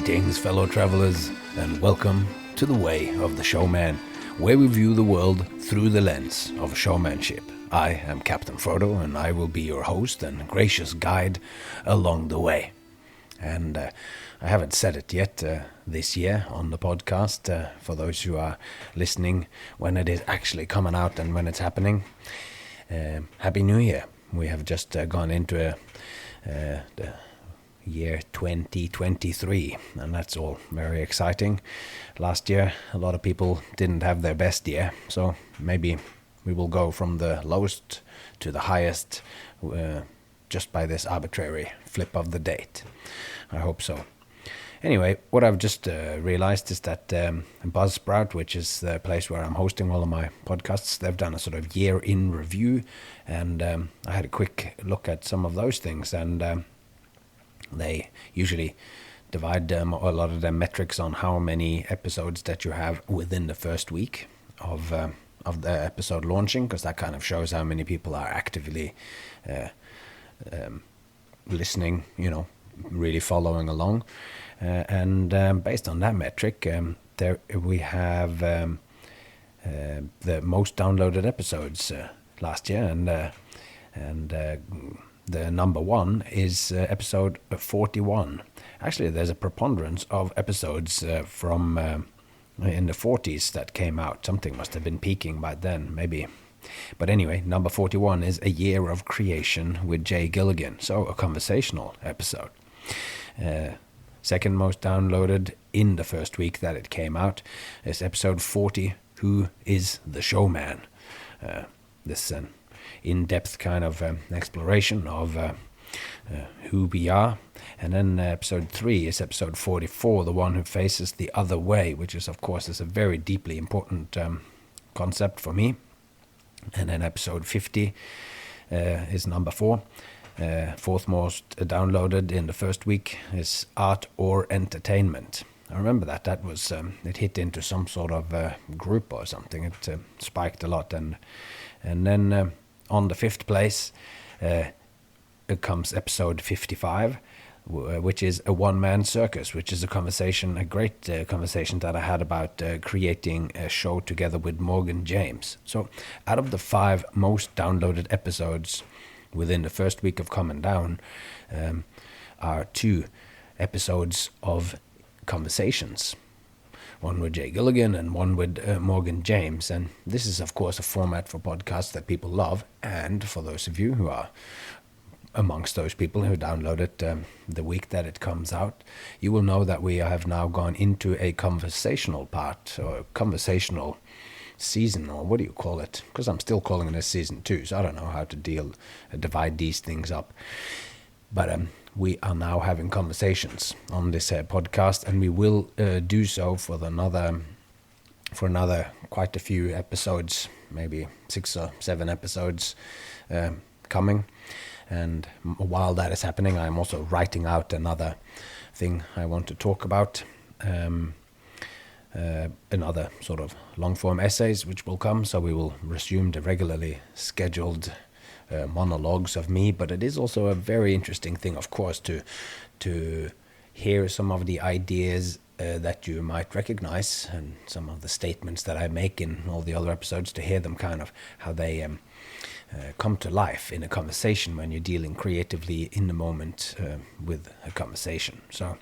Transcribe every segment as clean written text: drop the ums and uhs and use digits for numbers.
Greetings, fellow travelers, and welcome to the Way of the Showman, where we view the world through the lens of showmanship. I am Captain Frodo, and I will be your host and gracious guide along the way. And I haven't said it yet this year on the podcast, for those who are listening when it is actually coming out and when it's happening. Happy New Year. We have just gone into the year 2023, and that's all very exciting. Last year a lot of people didn't have their best year, so maybe we will go from the lowest to the highest just by this arbitrary flip of the date. I hope so. Anyway, what I've just realized is that Buzzsprout, which is the place where I'm hosting all of my podcasts, they've done a sort of year in review, and I had a quick look at some of those things, and they usually divide a lot of their metrics on how many episodes that you have within the first week of the episode launching, because that kind of shows how many people are actively listening, really following along. And based on that metric, there we have the most downloaded episodes last year, and the number one is episode 41. Actually, there's a preponderance of episodes from in the 40s that came out. Something must have been peaking by then, maybe. But anyway, number 41 is A Year of Creation with Jay Gilligan, so a conversational episode. Second most downloaded in the first week that it came out is episode 40, Who is the Showman? This in-depth kind of exploration of who we are. And then episode 3 is episode 44, The One Who Faces the Other Way, which is, of course, is a very deeply important concept for me. And then episode 50 is number 4. Fourth most downloaded in the first week is Art or Entertainment. I remember that was it hit into some sort of group or something. It spiked a lot, and then on the 5th place it comes episode 55, which is A One-Man Circus, which is a great conversation that I had about creating a show together with Morgan James. So out of the 5 most downloaded episodes within the first week of coming down are 2 episodes of conversations, one with Jay Gilligan and one with Morgan James. And this is, of course, a format for podcasts that people love, and for those of you who are amongst those people who download it the week that it comes out, you will know that we have now gone into a conversational part, or a conversational season, or what do you call it? Because I'm still calling it season 2, so I don't know how to divide these things up. But we are now having conversations on this podcast, and we will do so for another quite a few episodes, maybe 6 or 7 episodes coming. And while that is happening, I'm also writing out another thing I want to talk about. Another sort of long-form essays which will come, so we will resume the regularly scheduled monologues of me. But it is also a very interesting thing, of course, to hear some of the ideas that you might recognize, and some of the statements that I make in all the other episodes, to hear them kind of how they come to life in a conversation when you're dealing creatively in the moment with a conversation. So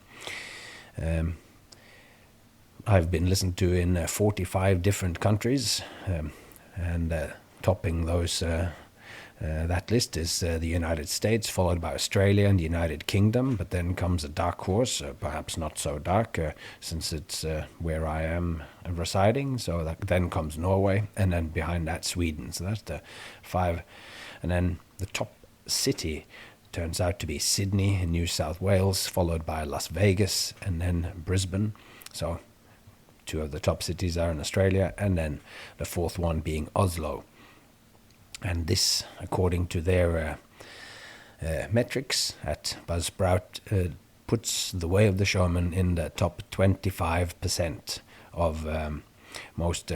I've been listened to in 45 different countries, and topping those that list is the United States, followed by Australia and the United Kingdom. But then comes a dark horse, perhaps not so dark, since it's where I am residing. So then comes Norway, and then behind that Sweden. So that's the 5. And then the top city turns out to be Sydney in New South Wales, followed by Las Vegas, and then Brisbane. So 2 of the top cities are in Australia, and then the 4th one being Oslo. And this, according to their metrics at Buzzsprout, puts The Way of the Showman in the top 25% of most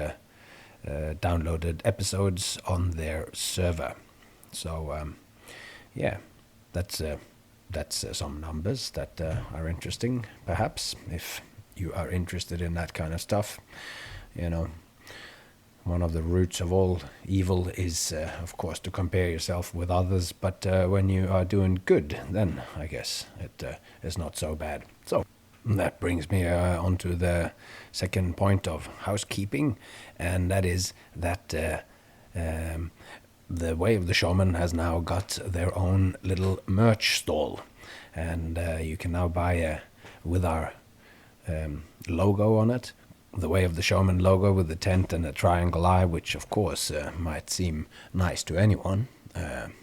downloaded episodes on their server. So, yeah, that's that's some numbers that are interesting, perhaps, if you are interested in that kind of stuff. You know, one of the roots of all evil is, of course, to compare yourself with others, but when you are doing good, then I guess it is not so bad. So that brings me on to the second point of housekeeping, and that is that the Way of the Showman has now got their own little merch stall, and you can now buy with our logo on it, the Way of the Showman logo with the tent and a triangle eye, which of course might seem nice to anyone.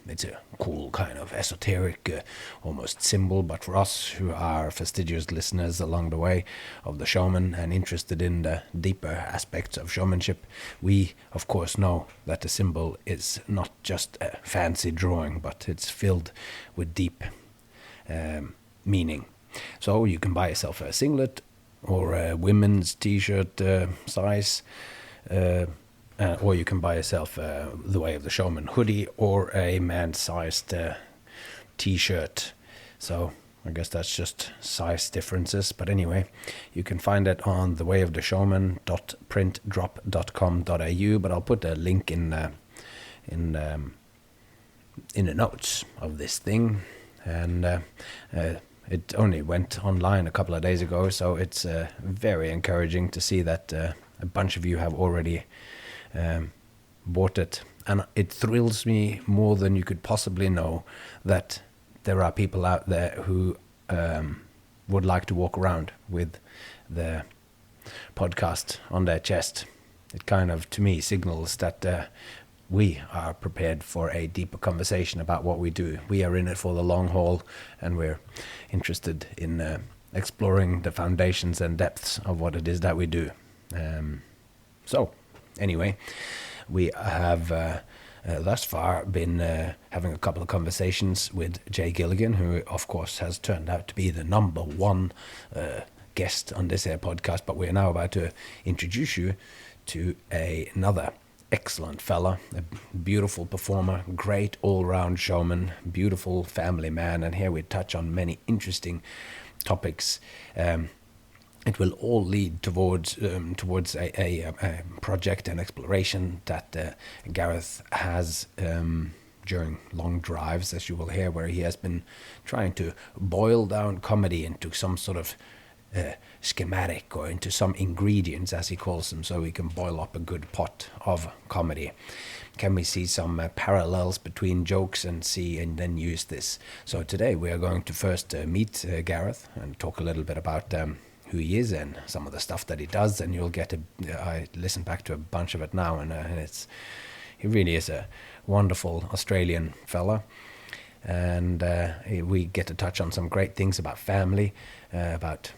It's a cool kind of esoteric, almost symbol, but for us who are fastidious listeners along the way of the Showman and interested in the deeper aspects of showmanship, we of course know that the symbol is not just a fancy drawing, but it's filled with deep meaning. So you can buy yourself a singlet or a women's t-shirt size, or you can buy yourself the Way of the Showman hoodie or a man-sized t-shirt. So I guess that's just size differences. But anyway, you can find it on thewayoftheshowman.printdrop.com.au, but I'll put a link in the notes of this thing. And it only went online a couple of days ago, so it's very encouraging to see that a bunch of you have already bought it. And it thrills me more than you could possibly know that there are people out there who would like to walk around with the podcast on their chest. It kind of, to me, signals that we are prepared for a deeper conversation about what we do. We are in it for the long haul, and we're interested in exploring the foundations and depths of what it is that we do. So, anyway, we have thus far been having a couple of conversations with Jay Gilligan, who, of course, has turned out to be the number one guest on this here podcast, but we're now about to introduce you to another excellent fella, a beautiful performer, great all-round showman, beautiful family man, and here we touch on many interesting topics. It will all lead towards a project and exploration that Gareth has during long drives, as you will hear, where he has been trying to boil down comedy into some sort of schematic, or into some ingredients, as he calls them, so we can boil up a good pot of comedy. Can we see some parallels between jokes and then use this? So today we are going to first meet Gareth and talk a little bit about who he is and some of the stuff that he does, and you'll get I listened back to a bunch of it now, and he really is a wonderful Australian fella, and we get to touch on some great things about family, about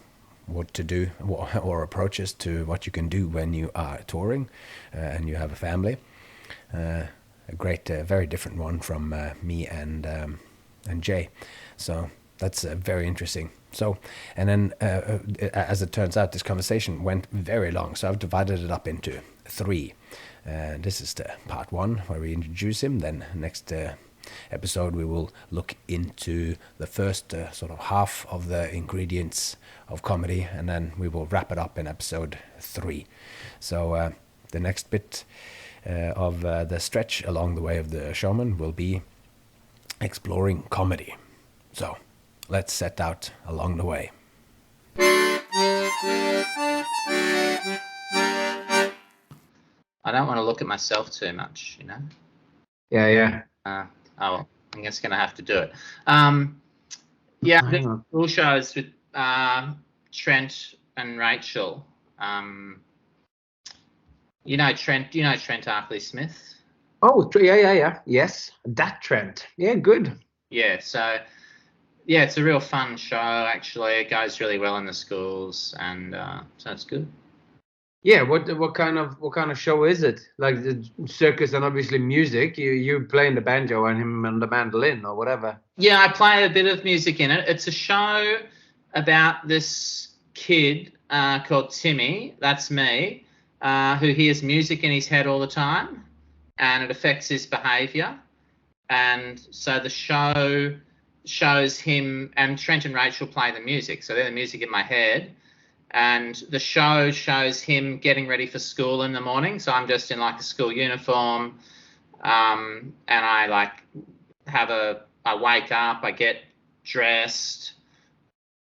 what to do, or approaches to what you can do when you are touring and you have a family. A great, very different one from me and Jay. So that's very interesting. So, and then as it turns out, this conversation went very long, so I've divided it up into 3. This is the part 1 where we introduce him. Then next episode we will look into the first sort of half of the ingredients of comedy, and then we will wrap it up in episode 3. So the next bit of the stretch along the Way of the Showman will be exploring comedy. So let's set out along the way. I don't want to look at myself too much, you know. Yeah. I'm just going to have to do it. Yeah, I'm doing cool shows with Trent and Rachel. You know Trent Arkley Smith? Oh, yeah. Yes, that Trent. Yeah, good. Yeah, so yeah, it's a real fun show. Actually, it goes really well in the schools, and so it's good. Yeah, what kind of show is it? Like the circus and obviously music. You playing the banjo and him on the mandolin or whatever. Yeah, I play a bit of music in it. It's a show about this kid called Timmy. That's me, who hears music in his head all the time, and it affects his behaviour. And so the show shows him, and Trent and Rachel play the music, so they're the music in my head. And the show shows him getting ready for school in the morning. So I'm just in like a school uniform, and I like I wake up, I get dressed,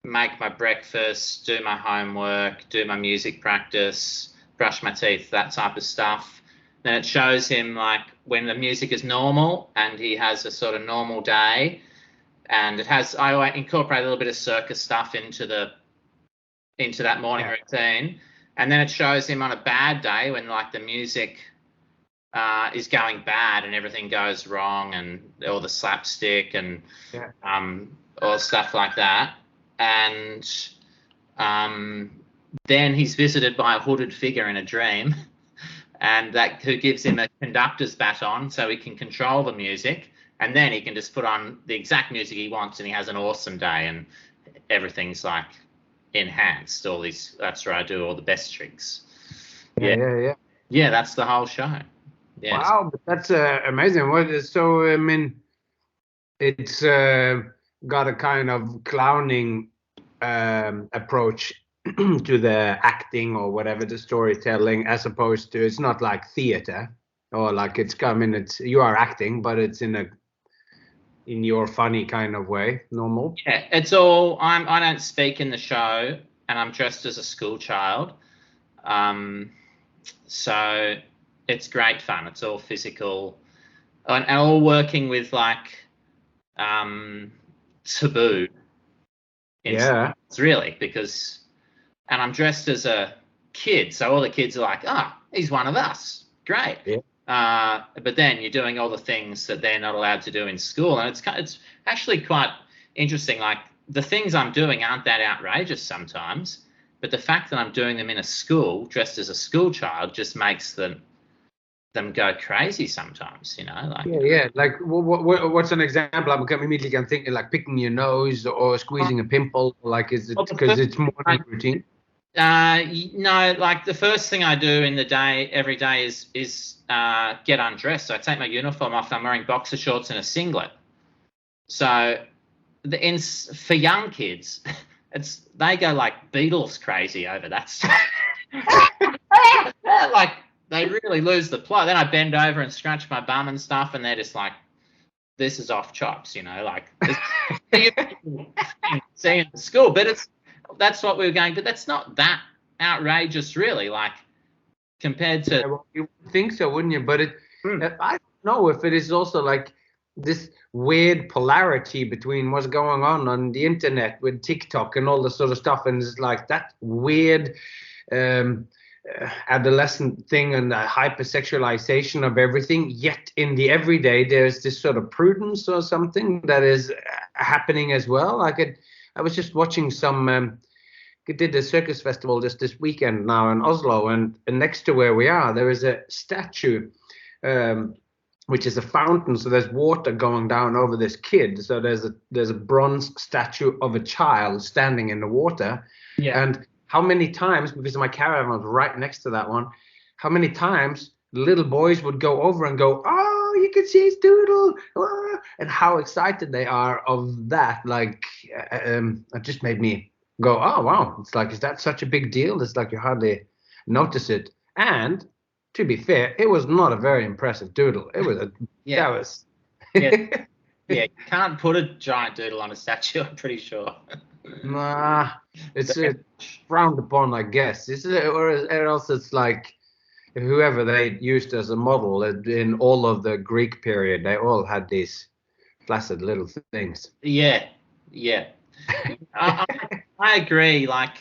make my breakfast, do my homework, do my music practice, brush my teeth, that type of stuff. Then it shows him like when the music is normal and he has a sort of normal day, and I incorporate a little bit of circus stuff into that morning routine. And then it shows him on a bad day when like the music is going bad and everything goes wrong, and all the slapstick and all stuff like that. And then he's visited by a hooded figure in a dream, and who gives him a conductor's baton so he can control the music, and then he can just put on the exact music he wants, and he has an awesome day, and everything's like enhanced. That's where I do all the best tricks. Yeah, that's the whole show. Yeah. Wow, but that's amazing. So I mean, it's got a kind of clowning approach to the acting or whatever, the storytelling, as opposed to, it's not like theater or like you are acting, but it's in your funny kind of way, normal. Yeah, it's all, I don't speak in the show, and I'm dressed as a school child. So it's great fun. It's all physical, and all working with like taboo. It's really because, and I'm dressed as a kid, so all the kids are like, he's one of us. Great. Yeah. But then you're doing all the things that they're not allowed to do in school, and it's actually quite interesting. Like the things I'm doing aren't that outrageous sometimes, but the fact that I'm doing them in a school, dressed as a school child, just makes them go crazy sometimes. Like Like what's an example? I'm immediately thinking like picking your nose or squeezing a pimple. Like, is it because it's morning routine? No, like the first thing I do in the day, every day, is get undressed. So I take my uniform off, and I'm wearing boxer shorts and a singlet. So for young kids, they go like Beatles crazy over that stuff. Like they really lose the plot. Then I bend over and scratch my bum and stuff, and they're just like, this is off chops, like see in school. But that's what we were going, but that's not that outrageous, really, like compared to. Well, you would think so, wouldn't you? But I don't know if it is also like this weird polarity between what's going on the internet with TikTok and all this sort of stuff, and it's like that weird adolescent thing and the hypersexualization of everything. Yet in the everyday, there's this sort of prudence or something that is happening as well. I was just watching did a circus festival just this weekend now in Oslo, and next to where we are, there is a statue, which is a fountain. So there's water going down over this kid. So there's a bronze statue of a child standing in the water. Yeah. And how many times, because my caravan was right next to that one, how many times little boys would go over and go, oh, you can see his doodle, and how excited they are of that. Like, it just made me go, oh, wow. It's like, is that such a big deal? It's like you hardly notice it. And to be fair, it was not a very impressive doodle. It was you can't put a giant doodle on a statue, I'm pretty sure. Nah, it's frowned upon, I guess. Or else it's like whoever they used as a model in all of the Greek period, they all had these flaccid little things. Yeah. I agree. Like,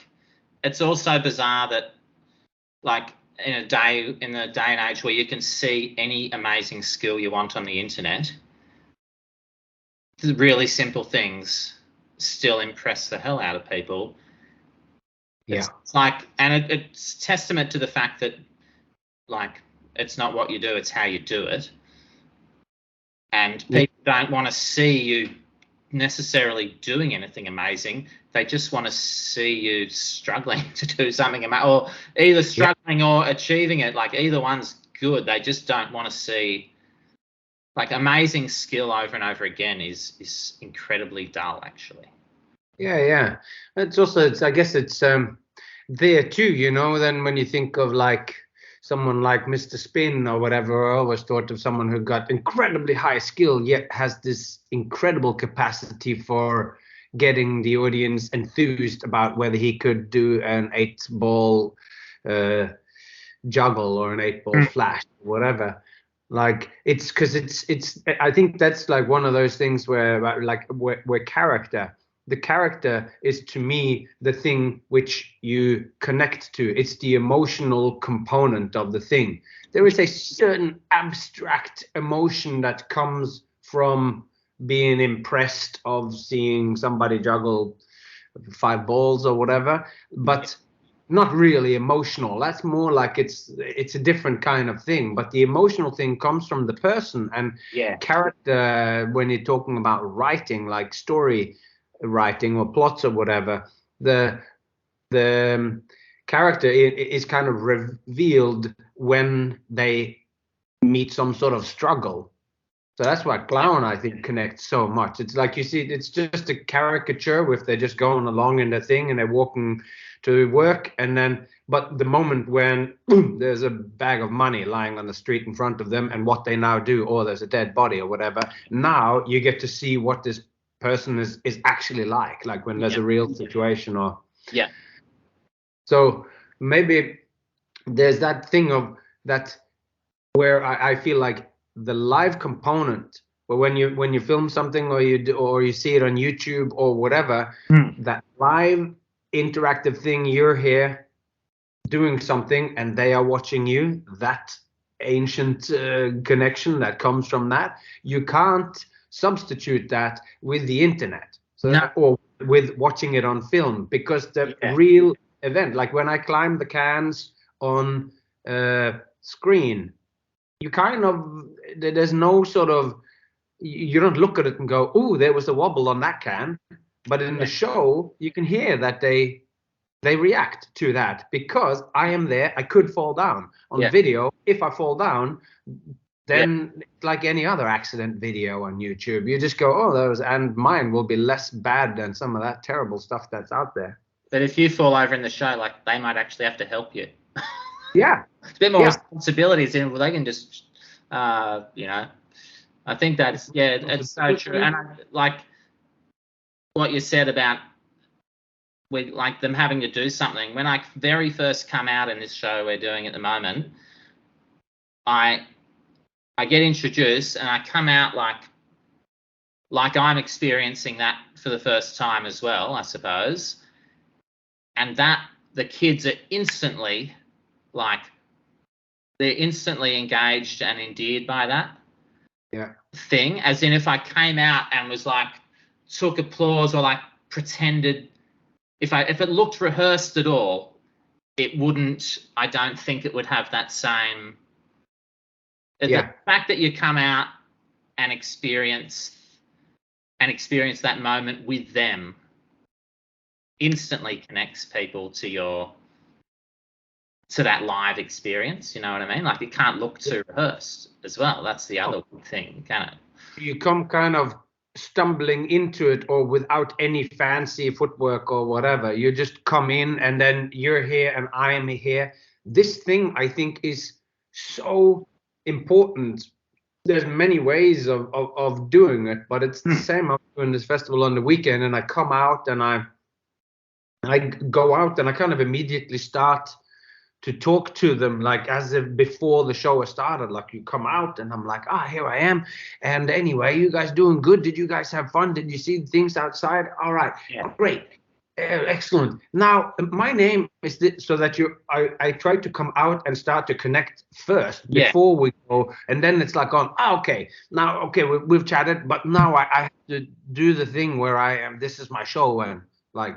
it's also bizarre that, like, in the day and age where you can see any amazing skill you want on the internet, the really simple things still impress the hell out of people. Yeah. It's like, and it's testament to the fact that, like, it's not what you do, it's how you do it. And people don't want to see you necessarily doing anything amazing. They just want to see you struggling to do something amazing, or either struggling or achieving it. Like, either one's good. They just don't want to see like amazing skill over and over again is incredibly dull, actually. Yeah. It's also, I guess it's there too, you know. Then when you think of like someone like Mr. Spin or whatever, I always thought of someone who got incredibly high skill yet has this incredible capacity for getting the audience enthused about whether he could do an 8-ball juggle or an 8-ball flash, whatever. Like it's because it's I think that's like one of those things where character, the character is to me the thing which you connect to. It's the emotional component of the thing. There is a certain abstract emotion that comes from being impressed of seeing somebody juggle 5 balls or whatever, but not really emotional. That's more like it's a different kind of thing. But the emotional thing comes from the person, and character, when you're talking about writing, like story writing or plots or whatever, the character is kind of revealed when they meet some sort of struggle. So that's why clown, I think, connects so much. It's like you see, it's just a caricature if they're just going along in the thing and they're walking to work, and then but the moment when there's a bag of money lying on the street in front of them and what they now do, or there's a dead body or whatever, now you get to see what this person is actually like when there's a real situation. Or so maybe there's that thing of that where I feel like the live component, but when you film something or you see it on YouTube or whatever, that live interactive thing, you're here doing something and they are watching you, that ancient connection that comes from that, you can't substitute that with the internet, or with watching it on film, because the real event, like when I climb the cans on screen, you kind of, there's no sort of, you don't look at it and go, "Ooh, there was a wobble on that can," but in the show you can hear that they react to that because I am there. I could fall down on video. If I fall down, then it's like any other accident video on YouTube. You just go, "Oh, those," and mine will be less bad than some of that terrible stuff that's out there. But if you fall over in the show, like, they might actually have to help you. It's a bit more responsibilities in. Well, they can just, I think that's it's so true. And like what you said about with like them having to do something. When I very first come out in this show we're doing at the moment, I get introduced and I come out like I'm experiencing that for the first time as well, I suppose. And that the kids are instantly they're instantly engaged and endeared by that thing. As in, if I came out and was like, took applause or like pretended, if it looked rehearsed at all, it wouldn't, I don't think it would have that same, the fact that you come out and experience that moment with them instantly connects people to that live experience, you know what I mean? Like, it can't look too rehearsed as well. That's the other thing, can it? You come kind of stumbling into it, or without any fancy footwork or whatever. You just come in and then you're here and I am here. This thing, I think, is so important. There's many ways of doing it, but it's the same. I'm doing this festival on the weekend and I come out and I go out and I kind of immediately start to talk to them, like as if before the show has started. Like, you come out and I'm like, here I am, and anyway, you guys doing good? Did you guys have fun? Did you see things outside? All right, great, excellent. Now my name is this, so that I try to come out and start to connect first before we go, and then it's like we've chatted, but now I have to do the thing where I am, this is my show, and like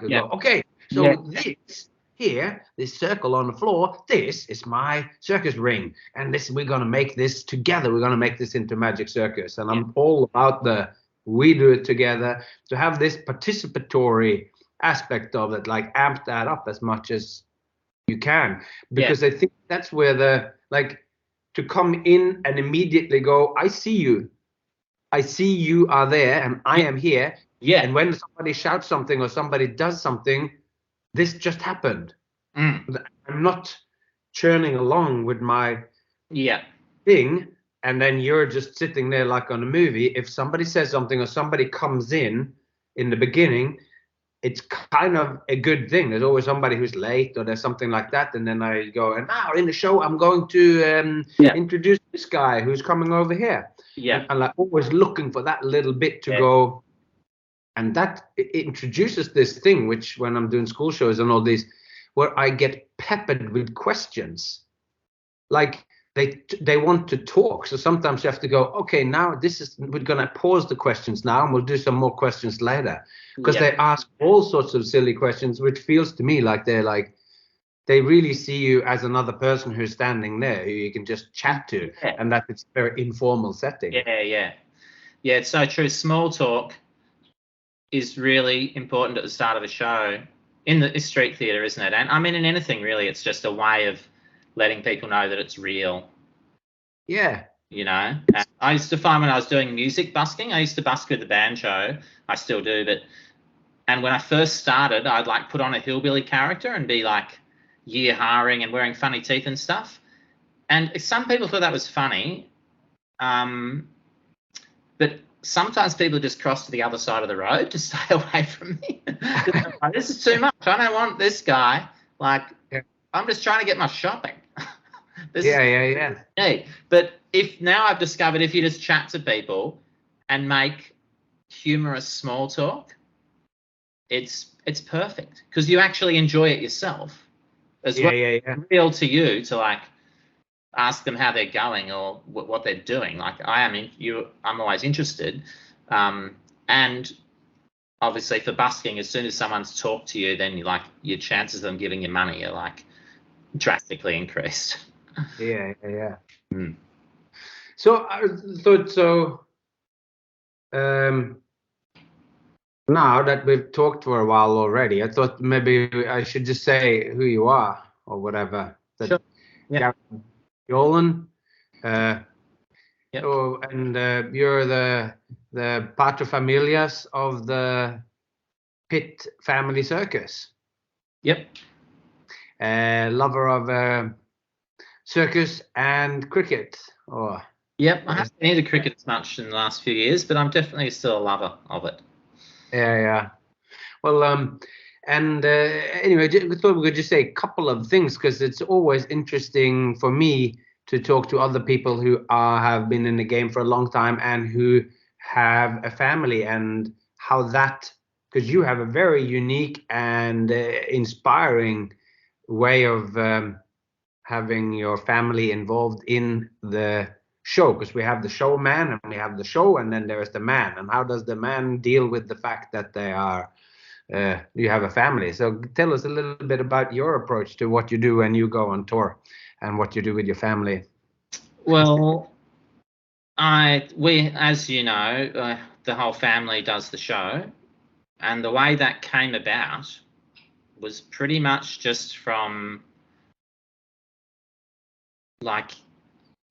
this circle on the floor, this is my circus ring, and we're going to make this together. We're going to make this into Magic Circus. And I'm all about we do it together, to have this participatory aspect of it, like amp that up as much as you can, because I think that's where to come in and immediately go, I see you, I see you are there and I am here. Yeah. And when somebody shouts something or somebody does something, this just happened. Mm. I'm not churning along with my Yeah. thing, and then you're just sitting there like on a movie. If somebody says something or somebody comes in the beginning, it's kind of a good thing. There's always somebody who's late or there's something like that, and then I go, and now in the show I'm going to introduce this guy who's coming over here. Yeah. And I'm like always looking for that little bit to go, and that it introduces this thing which when I'm doing school shows and all these, where I get peppered with questions, like they want to talk. So sometimes you have to go, okay, now we're gonna pause the questions now and we'll do some more questions later, because they ask all sorts of silly questions, which feels to me like they really see you as another person who's standing there who you can just chat to, and that it's a very informal setting. Yeah, it's so true. Small talk is really important at the start of a show in the street theatre, isn't it? And I mean, in anything really, it's just a way of letting people know that it's real. Yeah. You know, and I used to find when I was doing music busking, I used to busk with the banjo. I still do, and when I first started, I'd like put on a hillbilly character and be like year-haring and wearing funny teeth and stuff. And some people thought that was funny, but sometimes people just cross to the other side of the road to stay away from me. This is too much. I don't want this guy. Like, I'm just trying to get my shopping. Yeah. But now I've discovered if you just chat to people and make humorous small talk, it's perfect because you actually enjoy it yourself as well. Yeah. Real to you to like ask them how they're going or what they're doing. Like I'm always interested, and obviously for busking, as soon as someone's talked to you, then your chances of them giving you money are like drastically increased. Yeah. Mm. So I thought now that we've talked for a while already, I thought maybe I should just say who you are or whatever. Sure. Yeah. Gareth Bjaaland. Yep. And you're the paterfamilias of the Pitt family circus. Yep. Lover of circus and cricket. Yep. I haven't been into cricket as much in the last few years, but I'm definitely still a lover of it. Yeah. Well, and anyway, we thought we could just say a couple of things because it's always interesting for me to talk to other people who have been in the game for a long time and who have a family, and how that, because you have a very unique and inspiring way of having your family involved in the show, because we have the showman and we have the show, and then there is the man, and how does the man deal with the fact that they are you have a family? So tell us a little bit about your approach to what you do when you go on tour and what you do with your family. Well, as you know, the whole family does the show, and the way that came about was pretty much just from like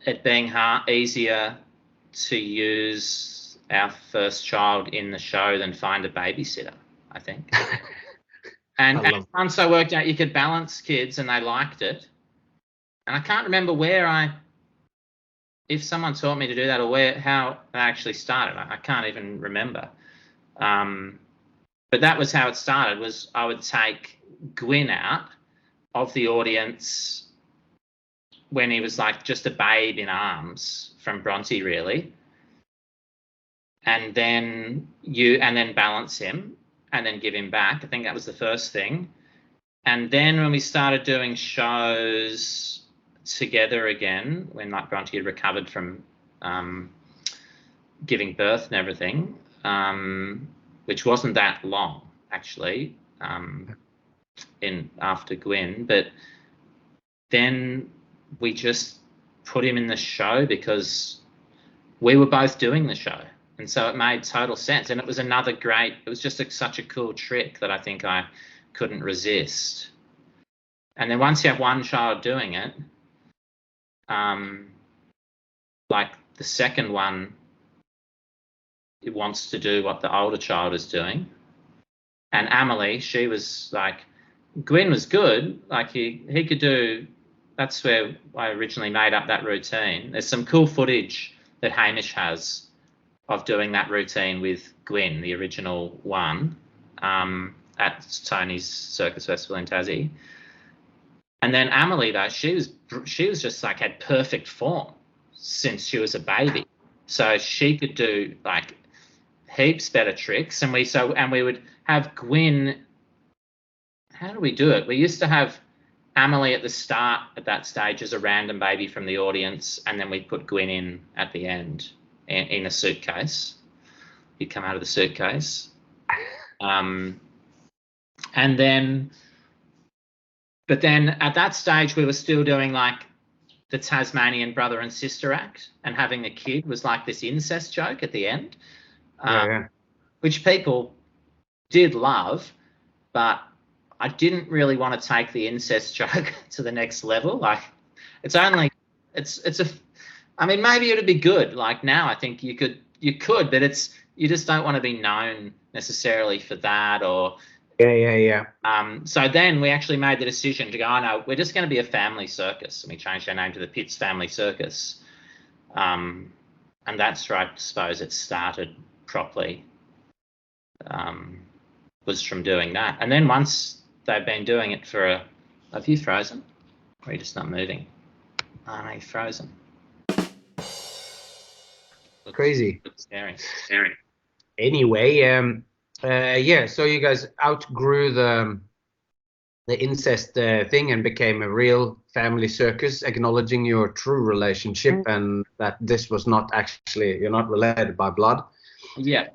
it being easier to use our first child in the show than find a babysitter, I think. and once I worked out you could balance kids and they liked it, and I can't remember if someone taught me to do that or how I actually started. I can't even remember. But that was how it started, was I would take Gwyn out of the audience when he was like just a babe in arms from Bronte, really. And then balance him and then give him back. I think that was the first thing. And then when we started doing shows together again, when like Bronte had recovered from giving birth and everything, which wasn't that long actually, after Gwyn, but then we just put him in the show because we were both doing the show, and so it made total sense. And it was it was just such a cool trick that I think I couldn't resist. And then once you have one child doing it, like the second one wants to do what the older child is doing. And Amelie, she was like, Gwyn was good. Like he could do. That's where I originally made up that routine. There's some cool footage that Hamish has of doing that routine with Gwyn, the original one, at Tony's Circus Festival in Tassie. And then Amelie, though, she was just like had perfect form since she was a baby, so she could do like heaps better tricks. And we would have Gwyn. How do we do it? We used to have Amelie at the start at that stage as a random baby from the audience, and then we'd put Gwyn in at the end in a suitcase. He'd come out of the suitcase. But then at that stage, we were still doing like the Tasmanian brother and sister act, and having the kid was like this incest joke at the end, which people did love, but I didn't really want to take the incest joke to the next level. Like, I mean, maybe it'd be good. Like now, I think you could, but you just don't want to be known necessarily for that, or. Yeah. So then we actually made the decision to go, oh, no, we're just going to be a family circus. And we changed our name to the Pitts Family Circus. And that's where I suppose it started properly, was from doing that. And then once they've been doing it for have you frozen? Or are you just not moving? Oh, no, you're frozen. Crazy. Scary. Anyway, so you guys outgrew the incest thing and became a real family circus, acknowledging your true relationship and that this was not actually, you're not related by blood. Yeah.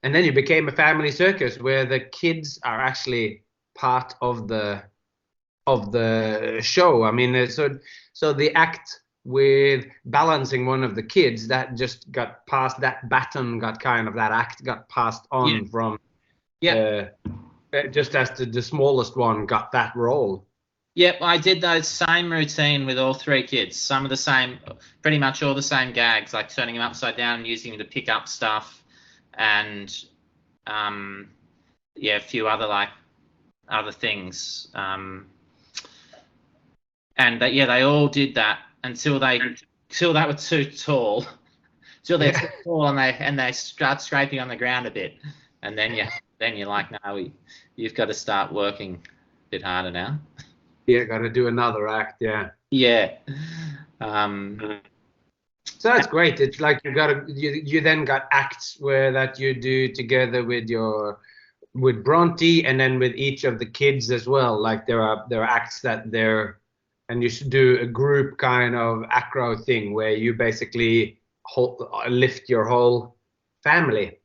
And then you became a family circus where the kids are actually part of the show. I mean, so the act with balancing one of the kids, that just got passed, that baton got passed on from just as the smallest one got that role. Yep, I did those same routine with all three kids. Some of the same, pretty much all the same gags, like turning them upside down and using them to pick up stuff, and a few other things. They all did that until they were too tall, till they're too tall and they start scraping on the ground a bit, and then you're like, no, you've got to start working a bit harder now. Yeah, got to do another act. Yeah. So that's great. It's like you then got acts that you do together with Bronte, and then with each of the kids as well. Like there are acts and you should do a group kind of acro thing where you basically lift your whole family.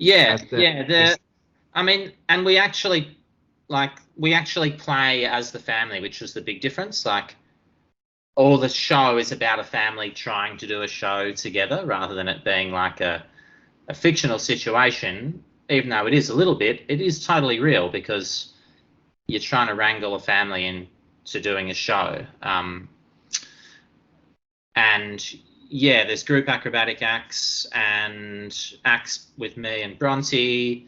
I mean, and we actually play as the family, which was the big difference. Like, all the show is about a family trying to do a show together, rather than it being like a fictional situation. Even though it is a little bit, it is totally real, because you're trying to wrangle a family into doing a show. There's group acrobatic acts and acts with me and Bronte.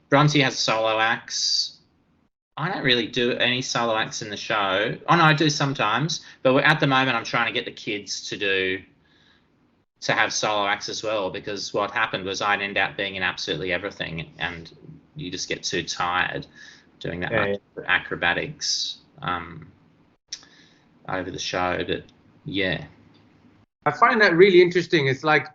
Bronte has solo acts. I don't really do any solo acts in the show. Oh no, I do sometimes, but at the moment I'm trying to get the kids to have solo acts as well, because what happened was I'd end up being in absolutely everything, and you just get too tired doing that much acrobatics over the show. But I find that really interesting. It's like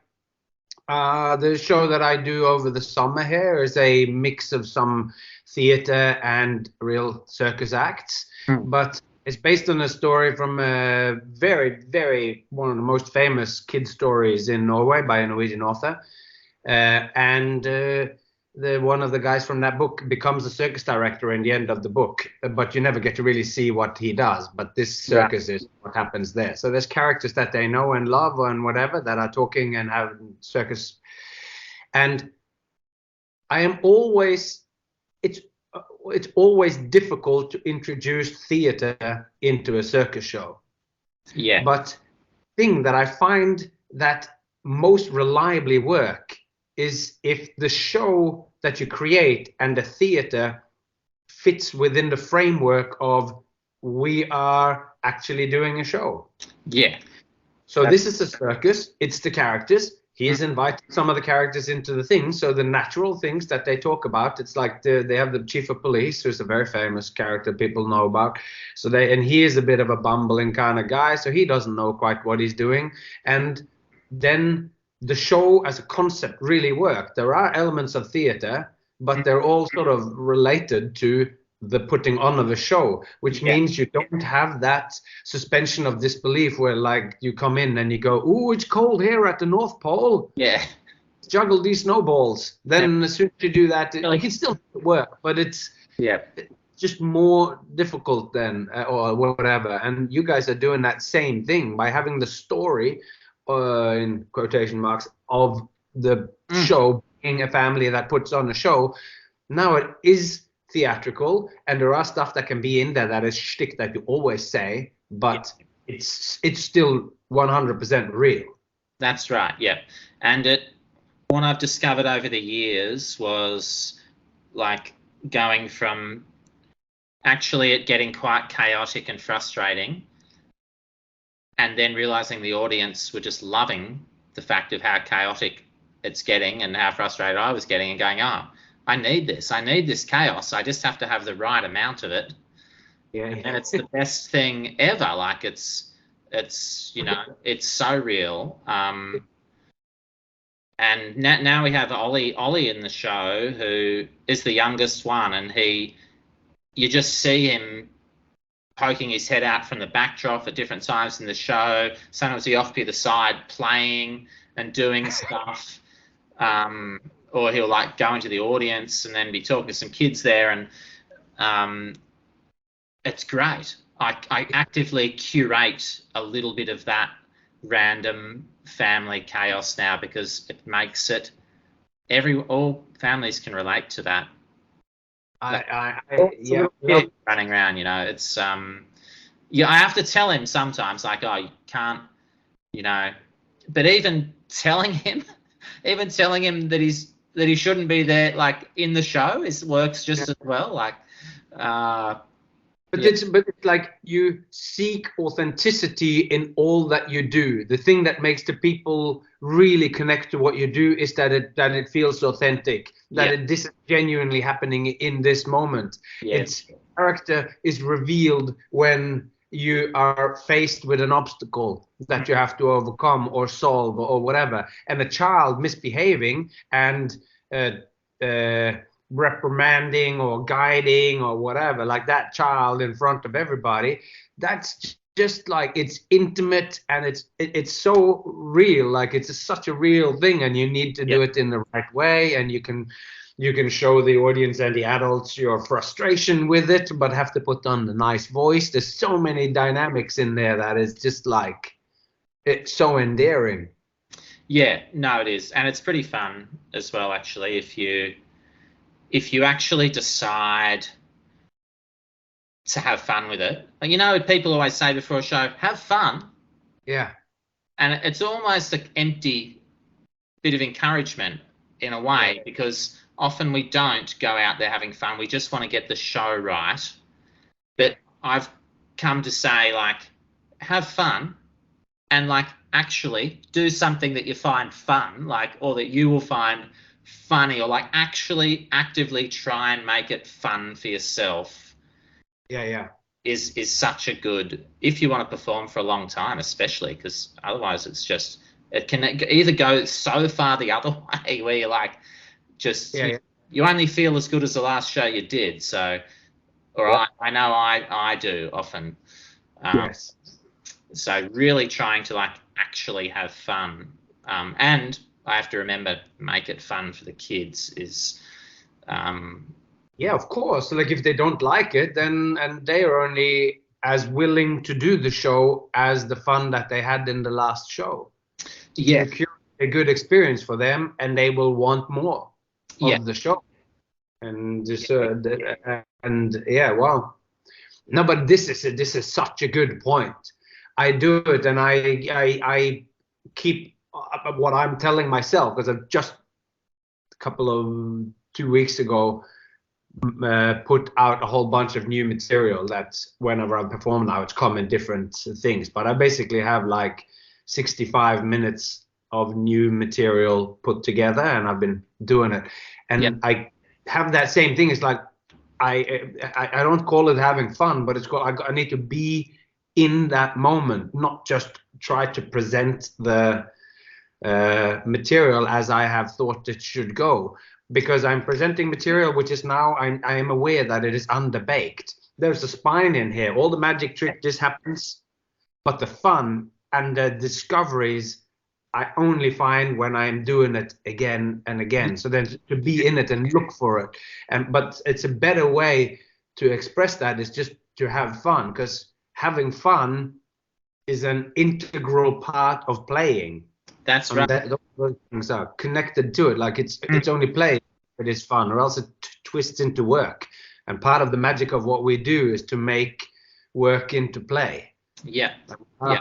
the show that I do over the summer here is a mix of some theater and real circus acts, but it's based on a story from a very, very one of the most famous kid stories in Norway by a Norwegian author, one of the guys from that book becomes a circus director in the end of the book, but you never get to really see what he does. But this circus is what happens there. So there's characters that they know and love and whatever that are talking and have circus. And I am always, it's always difficult to introduce theater into a circus show. Yeah. But thing that I find that most reliably work is if the show that you create and the theater fits within the framework of we are actually doing a show. Yeah. So this is a circus, it's the characters. He has invited some of the characters into the thing, so the natural things that they talk about, it's like they have the chief of police, who's a very famous character people know about. So he is a bit of a bumbling kind of guy, so he doesn't know quite what he's doing. And then the show as a concept really worked. There are elements of theater, but they're all sort of related to the putting on of a show, which means you don't have that suspension of disbelief where like you come in and you go, "Ooh, it's cold here at the North Pole. Yeah. Juggle these snowballs." Then as soon as you do that, it can still work, but it's just more difficult then, or whatever. And you guys are doing that same thing by having the story, in quotation marks, of the show being a family that puts on a show. Now it is theatrical, and there are stuff that can be in there that is shtick that you always say, but it's still 100% real. That's right. Yeah. And what I've discovered over the years was like going from actually it getting quite chaotic and frustrating, and then realizing the audience were just loving the fact of how chaotic it's getting and how frustrated I was getting, and going, "Oh, I need this chaos. I just have to have the right amount of it." And it's the best thing ever. Like it's you know, it's so real. And now we have Ollie in the show, who is the youngest one, and you just see him poking his head out from the backdrop at different times in the show. Sometimes he'll off to the side playing and doing stuff. Or he'll like go into the audience and then be talking to some kids there, and it's great. I actively curate a little bit of that random family chaos now, because it makes it all families can relate to that. Running around, you know, it's I have to tell him sometimes, like, "Oh, you can't," you know, but even telling him that he shouldn't be there, like in the show, works just as well. Like, but it's like you seek authenticity in all that you do. The thing that makes the people really connect to what you do is that it feels authentic, that this is genuinely happening in this moment. Its character is revealed when you are faced with an obstacle that you have to overcome or solve or whatever, and a child misbehaving and reprimanding or guiding or whatever, like that child in front of everybody, that's just like, it's intimate and it's so real. Like it's such a real thing, and you need to do it in the right way, and you can show the audience and the adults your frustration with it, but have to put on the nice voice. There's so many dynamics in there that is just like, it's so endearing. Yeah, no, it is. And it's pretty fun as well, actually, if you actually decide to have fun with it. Like, you know, people always say before a show, have fun. Yeah. And it's almost an empty bit of encouragement in a way, because often we don't go out there having fun. We just want to get the show right. But I've come to say, like, have fun, and like actually do something that you find fun, like, or that you will find funny, or like actually actively try and make it fun for yourself. Is such a good, if you want to perform for a long time, especially, because otherwise it can either go so far the other way where you're like, just you only feel as good as the last show you did. So, or I know I do often. So really trying to like actually have fun, and I have to remember, make it fun for the kids is. Yeah, of course. Like if they don't like it, then and they are only as willing to do the show as the fun that they had in the last show. Yeah, a good experience for them, and they will want more of the show. and just and yeah, wow. No, but this is such a good point. I do it, and I keep what I'm telling myself, because I've just a couple of 2 weeks ago put out a whole bunch of new material that whenever I perform now, it's come in different things. But I basically have like 65 minutes of new material put together, and I've been doing it. And I have that same thing. It's like I don't call it having fun, but it's called I need to be in that moment, not just try to present the material as I have thought it should go, because I'm presenting material which is now I am aware that it is underbaked. There's a spine in here. All the magic trick just happens, but the fun and the discoveries I only find when I'm doing it again and again. So then to be in it and look for it, but it's a better way to express that is just to have fun, because having fun is an integral part of playing. That's right. Those things are connected to it. Like it's only play if it is fun, or else it twists into work. And part of the magic of what we do is to make work into play. Yeah.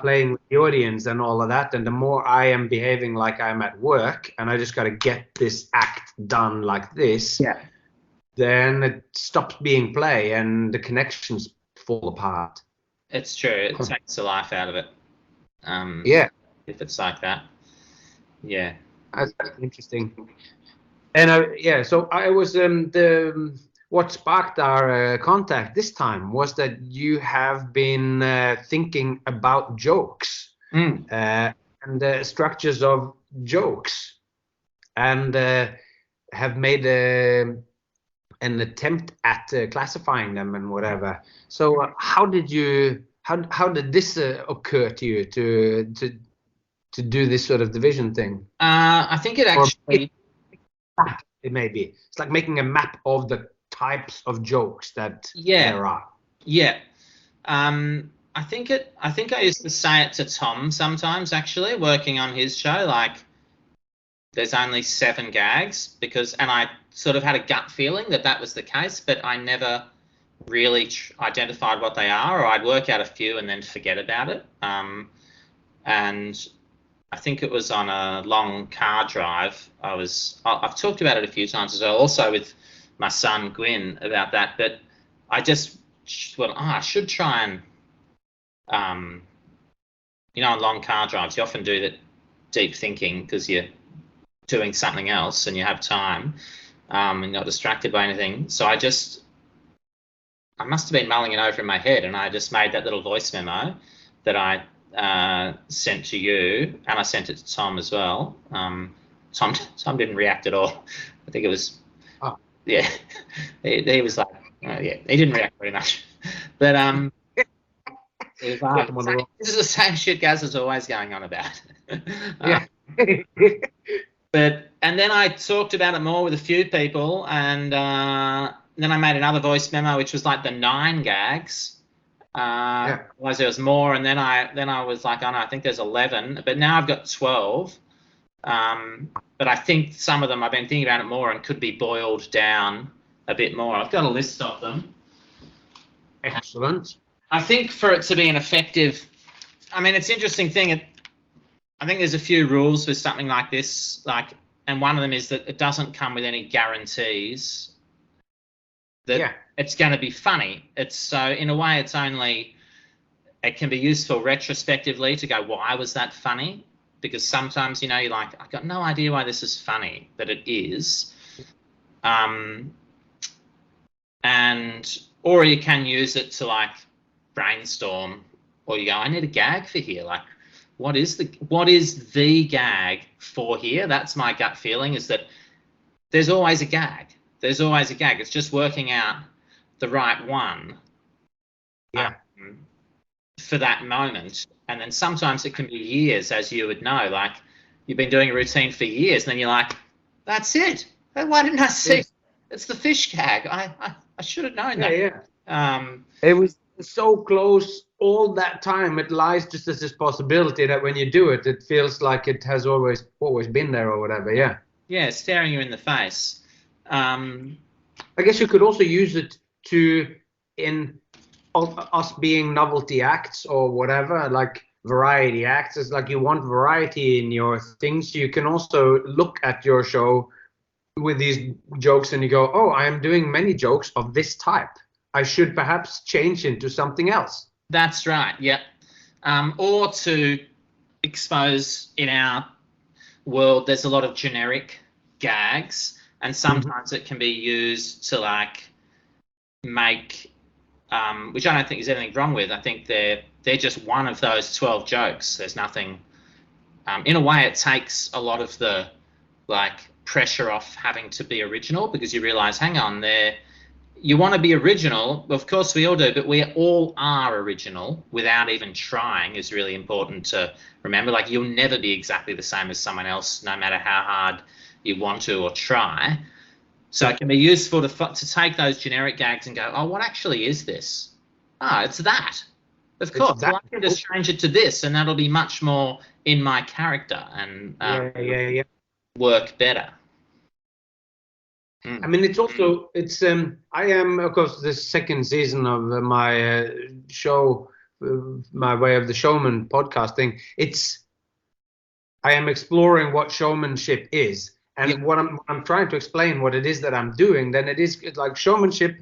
Playing with the audience and all of that. And the more I am behaving like I'm at work and I just got to get this act done like this, then it stops being play and the connections fall apart. It's true. It takes the life out of it. If it's like that. Yeah. That's interesting. And so I was what sparked our contact this time was that you have been thinking about jokes and the structures of jokes, and have made an attempt at classifying them and whatever. So how did this occur to you to do this sort of division thing? I think it actually... It may be. It's like making a map of the types of jokes that there are. Yeah. I think I used to say it to Tom sometimes, actually, working on his show, like there's only 7 gags, and I sort of had a gut feeling that was the case, but I never really identified what they are, or I'd work out a few and then forget about it. And I think it was on a long car drive. I've talked about it a few times as well, also with my son Gwyn about that. But I just thought, I should try and, on long car drives, you often do that deep thinking because you're doing something else and you have time and not distracted by anything. So I must have been mulling it over in my head, and I just made that little voice memo that I sent to you, and I sent it to Tom as well. Tom didn't react at all. I think it was, he was like, he didn't react very much. But it was this is the same shit Gaz is always going on about. And then I talked about it more with a few people, and then I made another voice memo, which was like the 9 gags. Otherwise there was more, and then I was like, oh no, I think there's 11, but now I've got 12. But I think some of them I've been thinking about it more and could be boiled down a bit more. I've got a list of them. Excellent. I think for it to be an effective, it's an interesting thing. I think there's a few rules with something like this, and one of them is that it doesn't come with any guarantees that it's going to be funny. So in a way, it can be useful retrospectively to go, why was that funny? Because sometimes, you're like, I've got no idea why this is funny, but it is. Or you can use it to brainstorm, or you go, I need a gag for here. Like, what is the gag for here? That's my gut feeling, is that there's always a gag. There's always a gag. It's just working out the right one for that moment. And then sometimes it can be years, as you would know. Like, you've been doing a routine for years, and then you're like, that's it. Why didn't I see? Yes. It's the fish gag. I should have known that. Yeah. It was so close all that time. It lies just as this possibility that when you do it, it feels like it has always been there or whatever. Yeah. Yeah, staring you in the face. I guess you could also use it to in us being novelty acts or whatever, like variety acts. It's like you want variety in your things. You can also look at your show with these jokes and you go, oh, I am doing many jokes of this type. I should perhaps change into something else. That's right. Yeah. Or to expose, in our world, there's a lot of generic gags, and sometimes it can be used to like make, which I don't think there's anything wrong with. I think they're just one of those 12 jokes. There's nothing. In a way, it takes a lot of the like pressure off having to be original, because you realize, hang on, you want to be original. Of course, we all do, but we all are original without even trying. Is really important to remember. Like, you'll never be exactly the same as someone else, no matter how hard you want to or try. So it can be useful to take those generic gags and go, oh, what actually is this? Oh, it's that. Of course, well, I can just change it to this, and that'll be much more in my character and work better. I mean, it's also, I am, of course, the second season of my show, my Way of the Showman podcasting. I am exploring what showmanship is. And what I'm trying to explain what it is that I'm doing, then it's like showmanship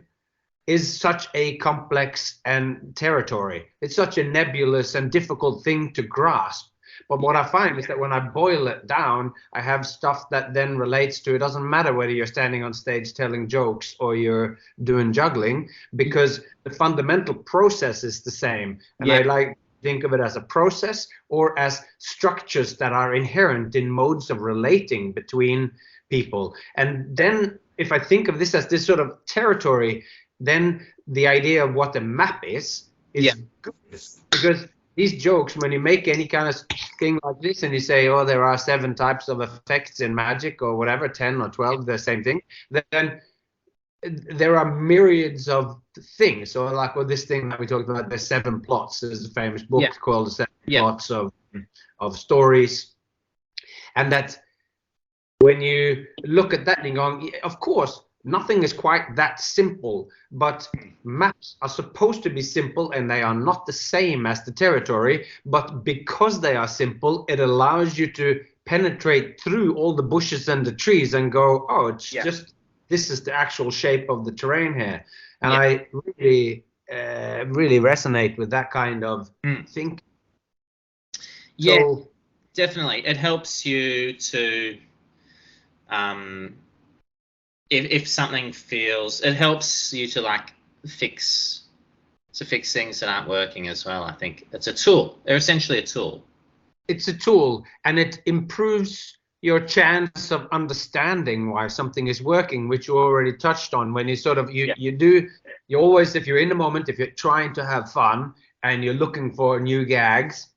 is such a complex and territory. It's such a nebulous and difficult thing to grasp. But what I find is that when I boil it down, I have stuff that then relates to, it doesn't matter whether you're standing on stage telling jokes or you're doing juggling, because the fundamental process is the same. And I like to think of it as a process or as structures that are inherent in modes of relating between people. And then if I think of this as this sort of territory, then the idea of what a map is good. Because these jokes, when you make any kind of thing like this and you say, oh, there are 7 types of effects in magic or whatever, 10 or 12, the same thing, then there are myriads of things. So like with this thing that we talked about, there's 7 plots. There's a famous book called The 7 Plots of Stories. And that when you look at that and go, of course, nothing is quite that simple, but maps are supposed to be simple, and they are not the same as the territory. But because they are simple, it allows you to penetrate through all the bushes and the trees and go, oh, it's just, this is the actual shape of the terrain here. And I really, really resonate with that kind of thinking. Yeah, so, definitely. It helps you to, if something feels, it helps you to like fix things that aren't working as well. I think it's a tool. They're essentially a tool. It's a tool, and it improves your chance of understanding why something is working, which you already touched on. When you sort of you always, if you're in the moment, if you're trying to have fun and you're looking for new gags,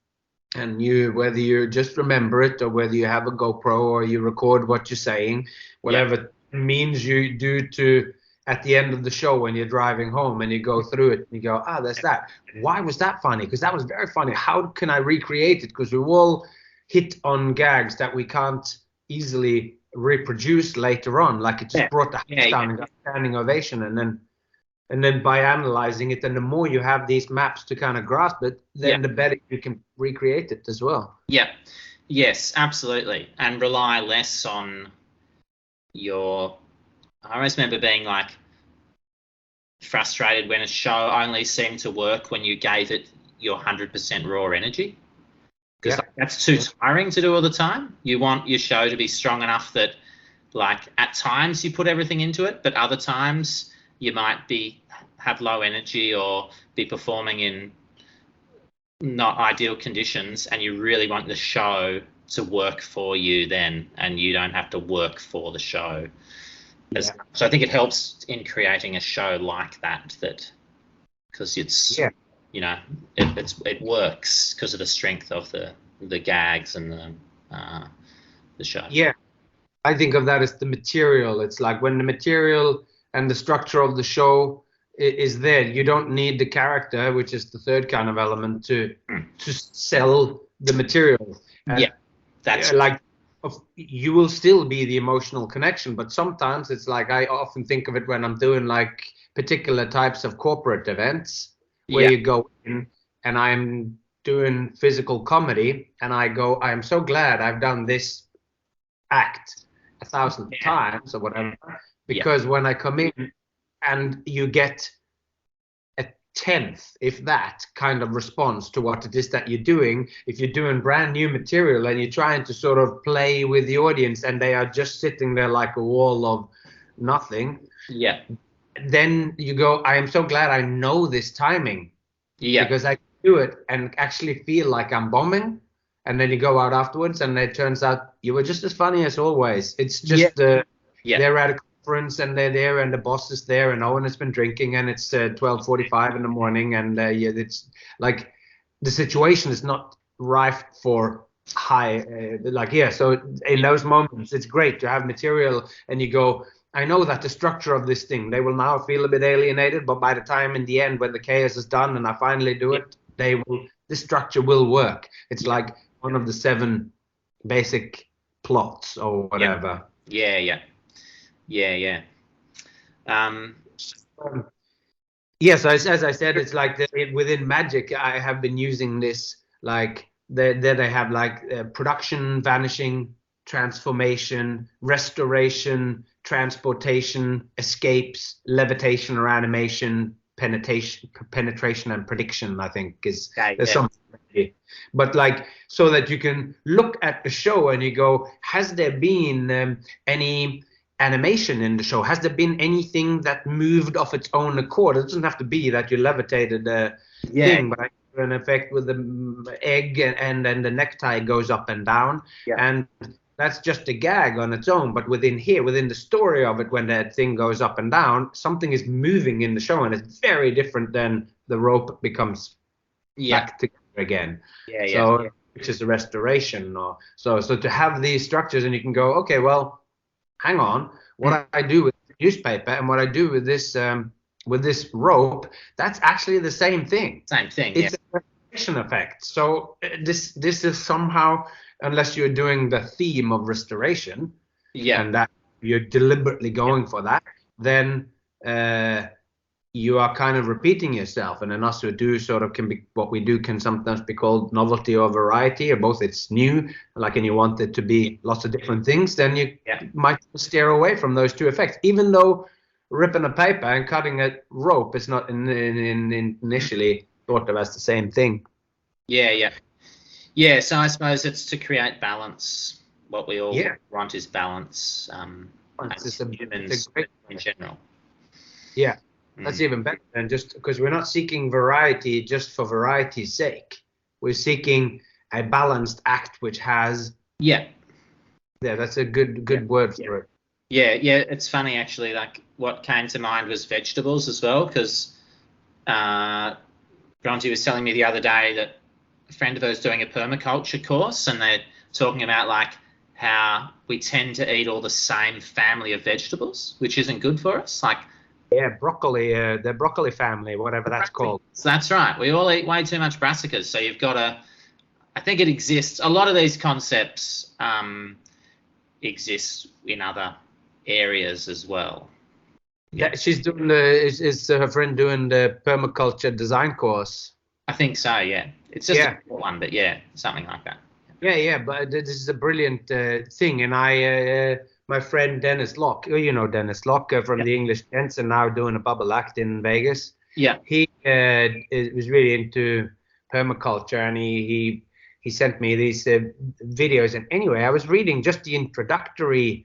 and whether you just remember it or whether you have a GoPro or you record what you're saying, whatever means you do to at the end of the show when you're driving home and you go through it and you go, there's that. Why was that funny? Because that was very funny. How can I recreate it? Because we all hit on gags that we can't easily reproduce later on. Like it just brought the house down and got a standing ovation. And then by analyzing it, and the more you have these maps to kind of grasp it, then the better you can recreate it as well. Yeah. Yes, absolutely. And rely less on I always remember being like frustrated when a show only seemed to work when you gave it your 100% raw energy, because that's too tiring to do all the time. You want your show to be strong enough that like at times you put everything into it, but other times you might have low energy or be performing in not ideal conditions, and you really want the show to work for you then, and you don't have to work for the show. So I think it helps in creating a show like that because it's it works because of the strength of the gags and the show. Yeah, I think of that as the material. It's like when the material and the structure of the show is there, you don't need the character, which is the third kind of element, to sell the material. And that's like you will still be the emotional connection, but sometimes it's like, I often think of it when I'm doing like particular types of corporate events where you go in and I'm doing physical comedy and I go, I'm so glad I've done this act 1,000 times or whatever, because when I come in and you get a tenth, if that, kind of response to what it is that you're doing, if you're doing brand new material and you're trying to sort of play with the audience and they are just sitting there like a wall of nothing, then you go, I am so glad I know this timing, because I can do it and actually feel like I'm bombing. And then you go out afterwards and it turns out you were just as funny as always. It's just they're at a conference and they're there and the boss is there and Owen has been drinking and it's 12:45 in the morning and it's like the situation is not rife for high so in those moments it's great to have material and you go, I know that the structure of this thing, they will now feel a bit alienated, but by the time in the end when the chaos is done and I finally do it, the structure will work. It's like one of the 7 basic plots or whatever. Yes, as I said, it's like within Magic, I have been using this, like they have like production, vanishing, transformation, restoration, transportation, escapes, levitation or animation, penetration and prediction, I think there's something. But like, so that you can look at the show and you go, has there been any animation in the show? Has there been anything that moved of its own accord? It doesn't have to be that you levitated the thing, but an effect with the egg and then the necktie goes up and down, and that's just a gag on its own. But within the story of it, when that thing goes up and down, something is moving in the show, and it's very different than the rope becomes back together again. Which is a restoration. Or so to have these structures, and you can go, okay, well, hang on, what I do with newspaper and what I do with this rope, that's actually the same thing. It's a restoration effect. So this is somehow, unless you're doing the theme of restoration, and that you're deliberately going for that, then you are kind of repeating yourself. And then us who do sort of what we do can sometimes be called novelty or variety, or both. It's new, like, and you want it to be lots of different things, then you might steer away from those 2 effects, even though ripping a paper and cutting a rope is not initially thought of as the same thing. So I suppose it's to create balance. What we all want is balance. Humans in general. That's even better than just, because we're not seeking variety just for variety's sake. We're seeking a balanced act which has that's a good word for it. It's funny actually, like what came to mind was vegetables as well, because Bronte was telling me the other day that a friend of hers doing a permaculture course, and they're talking about like how we tend to eat all the same family of vegetables, which isn't good for us. Like broccoli, the broccoli family, whatever that's called. So that's right. We all eat way too much brassicas. So you've got to, I think it exists. A lot of these concepts exist in other areas as well. She's doing is her friend doing the permaculture design course? I think so, It's just a short one, but something like that. But this is a brilliant thing. And my friend Dennis Locke, you know Dennis Locke from the English Gents, and now doing a bubble act in Vegas. He was really into permaculture, and he sent me these videos. And anyway, I was reading just the introductory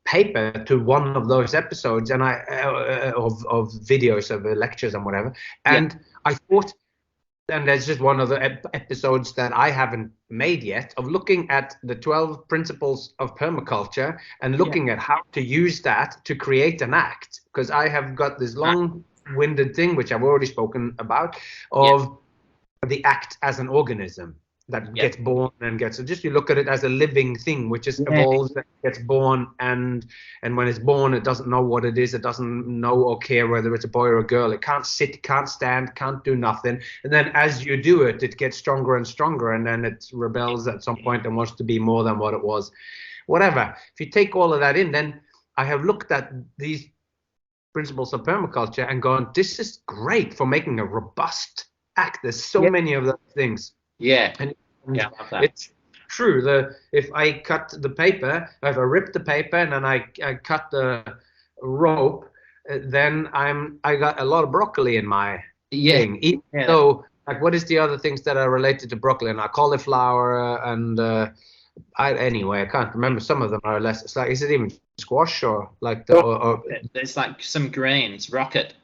paper to one of those episodes, and of videos of lectures and whatever. And I thought, and there's just one of the episodes that I haven't made yet, of looking at the 12 principles of permaculture and looking at how to use that to create an act. Because I have got this long-winded thing, which I've already spoken about, of the act as an organism. that gets born and gets, so just you look at it as a living thing which just evolves and gets born, and when it's born it doesn't know what it is, it doesn't know or care whether it's a boy or a girl, it can't sit, can't stand, can't do nothing, and then as you do it, it gets stronger and stronger, and then it rebels at some point and wants to be more than what it was. Whatever, if you take all of that in, then I have looked at these principles of permaculture and gone, this is great for making a robust act. There's so many of those things. And it's true. If I cut the paper, if I rip the paper and then I cut the rope, then I got a lot of broccoli in my thing. Even though, like, what is the other things that are related to broccoli? And cauliflower and anyway, I can't remember. Some of them are less. It's like, is it even squash or like the? Or there's like some greens, rocket.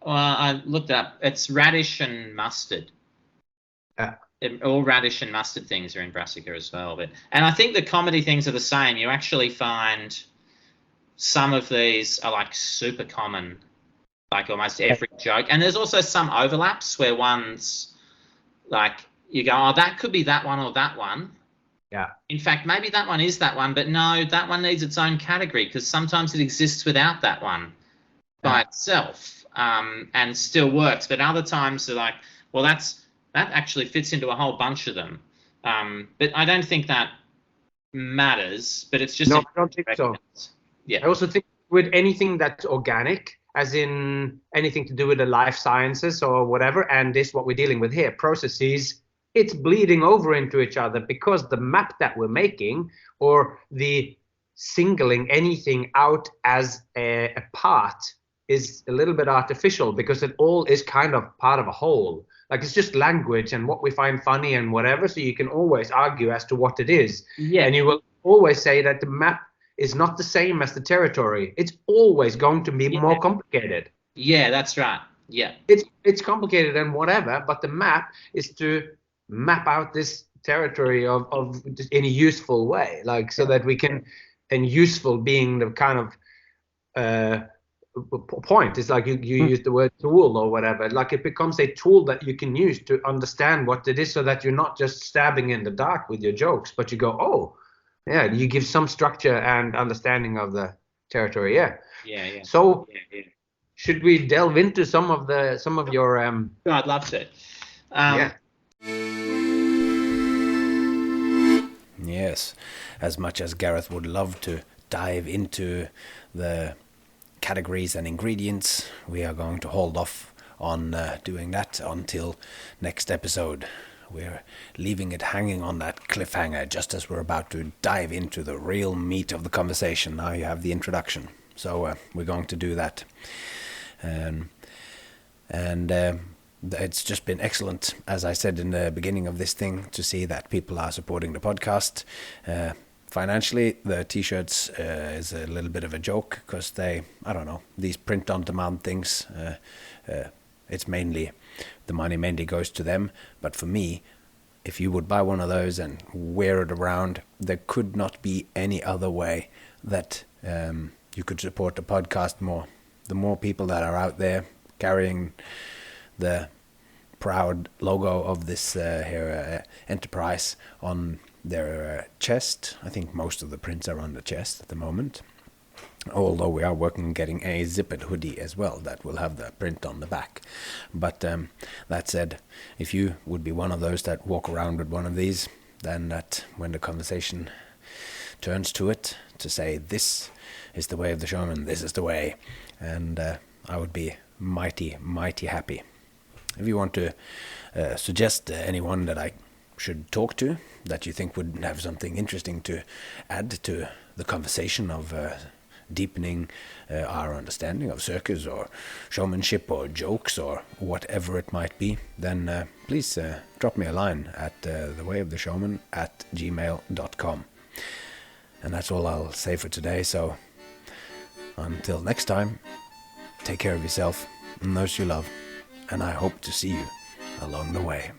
I looked up. It's radish and mustard. All radish and mustard things are in brassica as well. And I think the comedy things are the same. You actually find some of these are like super common, like almost every joke. And there's also some overlaps where one's like, you go, oh, that could be that one or that one. Yeah. In fact, maybe that one is that one, but no, that one needs its own category because sometimes it exists without that one by itself and still works. But other times they're like, well, that actually fits into a whole bunch of them. But I don't think that matters, but it's just... No, I don't think so. Yeah. I also think with anything that's organic, as in anything to do with the life sciences or whatever, and this, what we're dealing with here, processes, it's bleeding over into each other because the map that we're making or the singling anything out as a part is a little bit artificial because it all is kind of part of a whole. Like, it's just language and what we find funny and whatever, so you can always argue as to what it is. And you will always say that the map is not the same as the territory. It's always going to be more complicated. Yeah, that's right. Yeah. It's complicated and whatever, but the map is to map out this territory of in a useful way, like, so that we can, and useful being the kind of point is like you use the word tool or whatever, like it becomes a tool that you can use to understand what it is, so that you're not just stabbing in the dark with your jokes, but you go, oh yeah, you give some structure and understanding of the territory. So should we delve into some of your I'd love to. Yes, as much as Gareth would love to dive into the categories and ingredients, we are going to hold off on doing that until next episode. We're leaving it hanging on that cliffhanger just as we're about to dive into the real meat of the conversation. Now you have the introduction, so we're going to do that. And it's just been excellent, as I said in the beginning of this thing, to see that people are supporting the podcast. Financially, the t-shirts is a little bit of a joke because these print-on-demand things, it's mainly, the money mainly goes to them. But for me, if you would buy one of those and wear it around, there could not be any other way that you could support the podcast more. The more people that are out there carrying the proud logo of this enterprise on their chest. I think most of the prints are on the chest at the moment, although we are working on getting a zippered hoodie as well that will have the print on the back. But that said, if you would be one of those that walk around with one of these, then that when the conversation turns to it, to say this is the way of the showman, this is the way, and I would be mighty, mighty happy. If you want to suggest anyone that I should talk to, that you think would have something interesting to add to the conversation of deepening our understanding of circus or showmanship or jokes or whatever it might be, then please drop me a line at thewayoftheshowman@gmail.com. And that's all I'll say for today, so until next time, take care of yourself and those you love, and I hope to see you along the way.